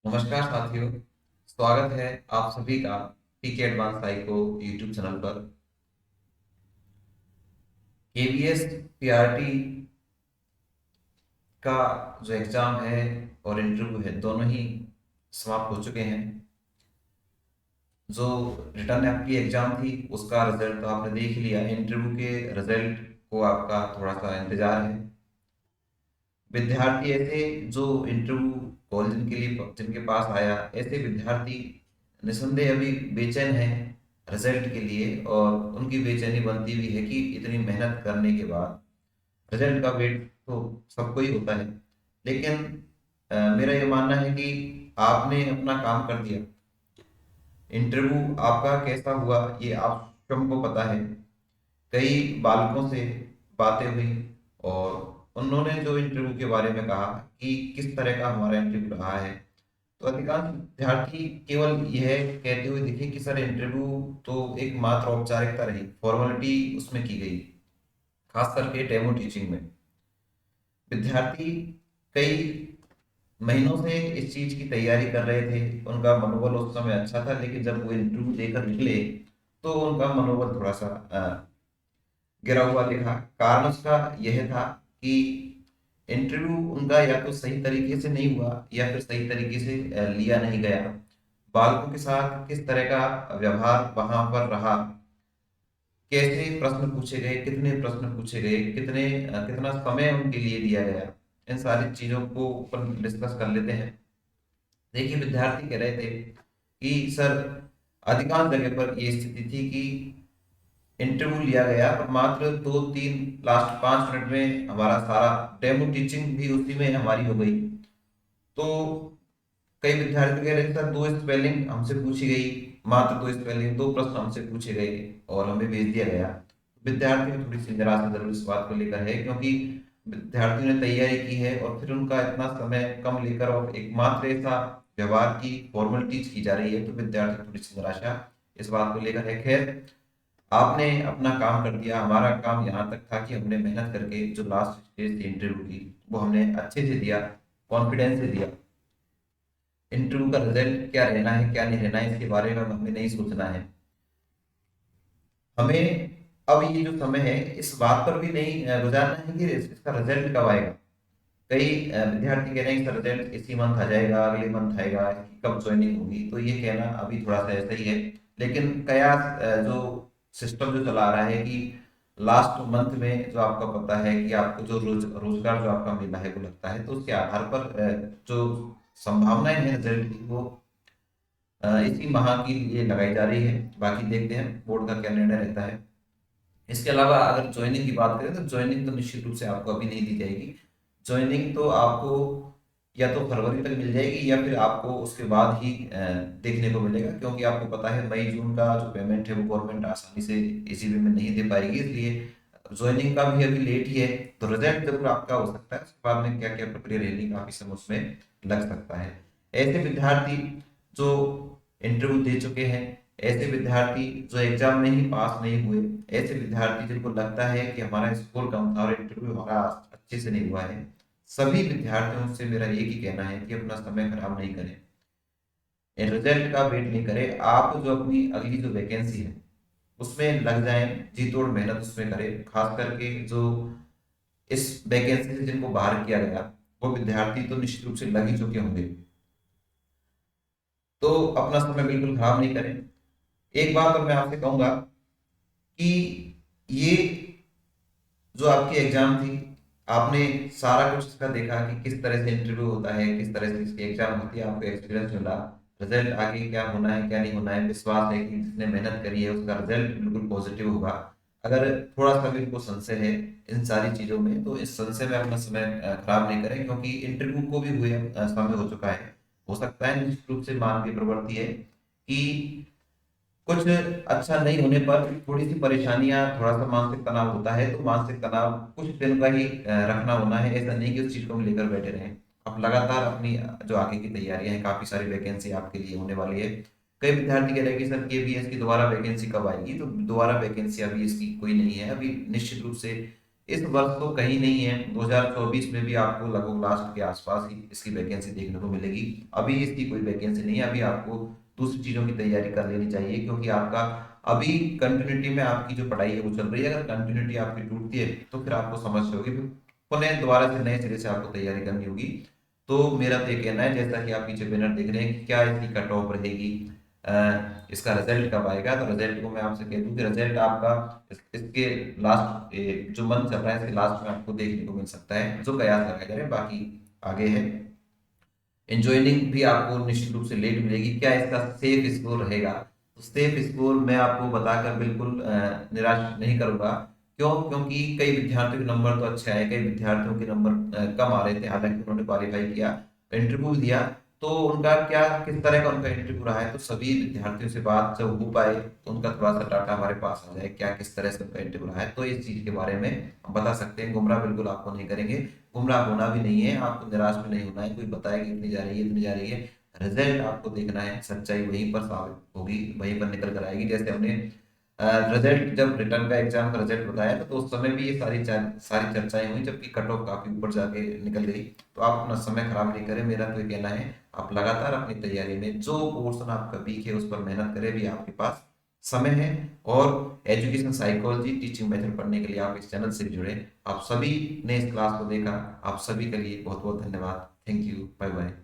नमस्कार साथियों। स्वागत है आप सभी का पीके एडवांस साइको यूट्यूब चैनल पर। केवीएस पीआरटी का जो एग्जाम है और इंटरव्यू है दोनों ही समाप्त हो चुके हैं। जो रिटर्न आपकी एग्जाम थी उसका रिजल्ट तो आपने देख लिया। इंटरव्यू के रिजल्ट को आपका थोड़ा सा इंतजार है। विद्यार्थी ऐसे जो इंटरव्यू कॉल जिनके लिए जिनके पास आया, ऐसे विद्यार्थी निस्संदेह अभी बेचैन हैं रिजल्ट के लिए, और उनकी बेचैनी बनती भी है कि इतनी मेहनत करने के बाद रिजल्ट का वेट तो सबको ही होता है। लेकिन मेरा ये मानना है कि आपने अपना काम कर दिया। इंटरव्यू आपका कैसा हुआ ये आप स्वयं को पता है। कई बालकों से बातें हुई और उन्होंने जो इंटरव्यू के बारे में कहा कि किस तरह का हमारा इंटरव्यू रहा है, तो अधिकांश विद्यार्थी केवल यह कहते हुए दिखे कि सर इंटरव्यू तो एक मात्र औपचारिकता रही, फॉर्मेलिटी उसमें की गई। खास करके डेमो टीचिंग में विद्यार्थी कई महीनों से इस चीज की तैयारी कर रहे थे। उनका मनोबल उस समय अच्छा था, लेकिन जब वो इंटरव्यू देकर निकले तो उनका मनोबल थोड़ा सा गिरा हुआ दिखा। कारण उसका यह था कि इंटरव्यू उनका या तो सही तरीके से नहीं हुआ या फिर सही तरीके से लिया नहीं गया। बालकों के साथ किस तरह का व्यवहार वहां पर रहा, कैसे प्रश्न पूछे गए, कितने प्रश्न पूछे गए, कितना समय उनके लिए दिया गया, इन सारी चीजों को ऊपर डिस्कस कर लेते हैं। देखिए, विद्यार्थी कह रहे थे कि सर अधिकांश जगह पर ये स्थिति थी कि इंटरव्यू लिया गया पर मात्र 2-3 लास्ट 5 मिनट में हमारा सारा डेमो टीचिंग भी उसी में हमारी हो गई। तो कई विद्यार्थी कह रहे थे सर दो स्पेलिंग हमसे पूछी गई, मात्र दो स्पेलिंग, दो प्रश्न हमसे पूछे गए और हमें भेज दिया गया। विद्यार्थी में थोड़ी सी निराशा जरूर इस बात को लेकर है, क्योंकि विद्यार्थियों ने तैयारी की है और फिर उनका इतना समय कम लेकर और एकमात्र ऐसा व्यवहार की फॉर्मेलिटीज की जा रही है, तो विद्यार्थी थोड़ी सी निराशा इस बात को लेकर है। खैर, आपने अपना काम कर दिया। हमारा काम यहाँ तक था कि हमने मेहनत करके जो लास्ट स्टेज थी इंटरव्यू की वो हमने अच्छे से दिया, कॉन्फिडेंस से दिया। इंटरव्यू का रिजल्ट क्या रहना है क्या नहीं रहना है इसके बारे में हमें नहीं सोचना है। हमें अब ये जो समय है इस बात पर भी नहीं गुजारना है कि इसका रिजल्ट कब आएगा। कई विद्यार्थी कह रहे हैं कि रिजल्ट इसी मंथ आ जाएगा, अगले मंथ आएगा, इसकी कब ज्वाइनिंग होगी, तो ये कहना अभी थोड़ा सा ऐसा ही है। लेकिन कयास जो सिस्टम जो चला रहा है कि लास्ट मंथ में जो आपका पता है कि आपको जो रोजगार जो आपका मिला है वो लगता है, तो उसके आधार पर जो संभावनाएं हैं रिजल्ट की वो इसी माह की लिए लगाई जा रही है। बाकी देखते हैं बोर्ड का क्या निर्णय रहता है। इसके अलावा अगर ज्वाइनिंग की बात करें तो ज्वाइनिंग तो निश्चित रूप से आपको अभी नहीं दी जाएगी। ज्वाइनिंग तो आपको या तो फरवरी तक मिल जाएगी या फिर आपको उसके बाद ही देखने को मिलेगा, क्योंकि आपको पता है मई जून का जो पेमेंट है वो गवर्नमेंट आसानी से इसी वे में नहीं दे पाएगी, इसलिए ज्वाइनिंग का भी अभी लेट ही है। तो रिजल्ट जरूर आपका हो सकता है, उसके बाद में क्या क्या प्रक्रिया रहेगी काफी समय उसमें लग सकता है। ऐसे विद्यार्थी जो इंटरव्यू दे चुके हैं, ऐसे विद्यार्थी जो एग्जाम में ही पास नहीं हुए, ऐसे विद्यार्थी जिनको लगता है कि हमारा स्कोर कम था और इंटरव्यू हमारा अच्छे से नहीं हुआ है, सभी विद्यार्थियों से मेरा एक ही कहना है कि अपना समय खराब नहीं करें, रिजल्ट का वेट नहीं करें। आप जो अपनी अगली जो वैकेंसी है उसमें लग जाएं, जी तोड़ मेहनत उसमें करें। खास करके जो इस वैकेंसी से जिनको बाहर किया गया वो विद्यार्थी तो निश्चित रूप से लग ही चुके होंगे, तो अपना समय बिल्कुल खराब नहीं करें। एक बात और मैं आपसे कहूंगा कि ये जो आपकी एग्जाम थी, आपने सारा कुछ इसका देखा कि किस तरह से इंटरव्यू होता है, किस तरह से इसकी एग्जाम होती है, आपको एक्सपीरियंस मिला। रिजल्ट आगे क्या होना है क्या नहीं होना है, विश्वास है कि जिसने मेहनत करी है उसका रिजल्ट बिल्कुल पॉजिटिव होगा। अगर थोड़ा सा भी इनको संशय है इन सारी चीजों में, तो इस संशय में अपना समय खराब नहीं करें, क्योंकि इंटरव्यू को भी हुए समय हो चुका है। हो सकता है निश्चित रूप से मानवीय प्रवृत्ति है कि कुछ अच्छा नहीं होने पर थोड़ी सी परेशानियां, थोड़ा सा मानसिक तनाव होता है, तो मानसिक तनाव कुछ दिन का ही रखना होना है। ऐसा नहीं कि उस चीज को हम लेकर बैठे रहें। आप लगातार अपनी जो आगे की तैयारियां हैं, काफी सारी वैकेंसी आपके लिए होने वाली है। कई विद्यार्थी कह रहे हैं कि सर केबीएस की दोबारा वैकेंसी कब आएगी, तो दोबारा वैकेंसी अभी इसकी कोई नहीं है। अभी निश्चित रूप से इस वर्ष तो कहीं नहीं है, 2024 में भी आपको लगभग लास्ट के आसपास ही इसकी वैकेंसी देखने को मिलेगी। अभी इसकी कोई वैकेंसी नहीं है, अभी आपको दूसरी चीजों की तैयारी कर लेनी चाहिए, क्योंकि आपका अभी कंटिन्यूटी में आपकी जो पढ़ाई है वो चल रही है। अगर कंटिन्यूटी आपकी टूटती है तो फिर आपको समस्या होगी, फिर पुनः दोबारा से नए सिरे से आपको तैयारी करनी होगी। तो मेरा तो ये कहना है, जैसा कि आप पीछे बैनर देख रहे हैं कि क्या इसकी कट ऑफ रहेगी, इसका रिजल्ट कब आएगा, तो रिजल्ट को मैं आपसे कह दूं कि रिजल्ट आपका इसके लास्ट जो मंथ चल रहा है इसके लास्ट में आपको देखने को मिल सकता है, जो कयास लगाए जा रहे हैं। बाकी आगे है, इंजॉइनिंग भी आपको निश्चित रूप से लेट मिलेगी। क्या इसका सेफ स्कोर रहेगा, तो सेफ स्कोर मैं आपको बताकर बिल्कुल निराश नहीं करूंगा। क्यों? क्योंकि कई विद्यार्थियों के नंबर तो अच्छे आए, कई विद्यार्थियों के नंबर कम आ रहे थे, हालांकि उन्होंने क्वालिफाई किया, इंटरव्यू दिया। तो उनका क्या, किस तरह का उनका इंटरव्यू रहा है, तो सभी विद्यार्थियों से बात जब हो पाए तो उनका थोड़ा सा डाटा हमारे पास आ जाए, क्या किस तरह से उनका इंटरव्यू रहा है, तो इस चीज के बारे में हम बता सकते हैं। गुमराह बिल्कुल आपको नहीं करेंगे, गुमराह होना भी नहीं है, आपको निराश भी नहीं होना है। कोई बताएगा इतनी जा रही है, इतनी जा रही है, रिजल्ट आपको देखना है, सच्चाई वहीं पर साबित होगी, वहीं पर निकल कर आएगी। जैसे हमने रिजल्ट, जब रिटर्न का एग्जाम का रिजल्ट बताया था तो उस समय भी ये सारी चर्चाएं हुई, जबकि कट ऑफ काफी ऊपर जाके निकल गई। तो आप अपना समय खराब नहीं करें, मेरा तो ये कहना है आप लगातार अपनी तैयारी में जो पोर्शन आपका वीक है उस पर मेहनत करें, भी आपके पास समय है। और एजुकेशन साइकोलॉजी टीचिंग मेथड पढ़ने के लिए आप इस चैनल से भी जुड़े। आप सभी ने इस क्लास को देखा, आप सभी के लिए बहुत बहुत धन्यवाद। Thank you, bye bye.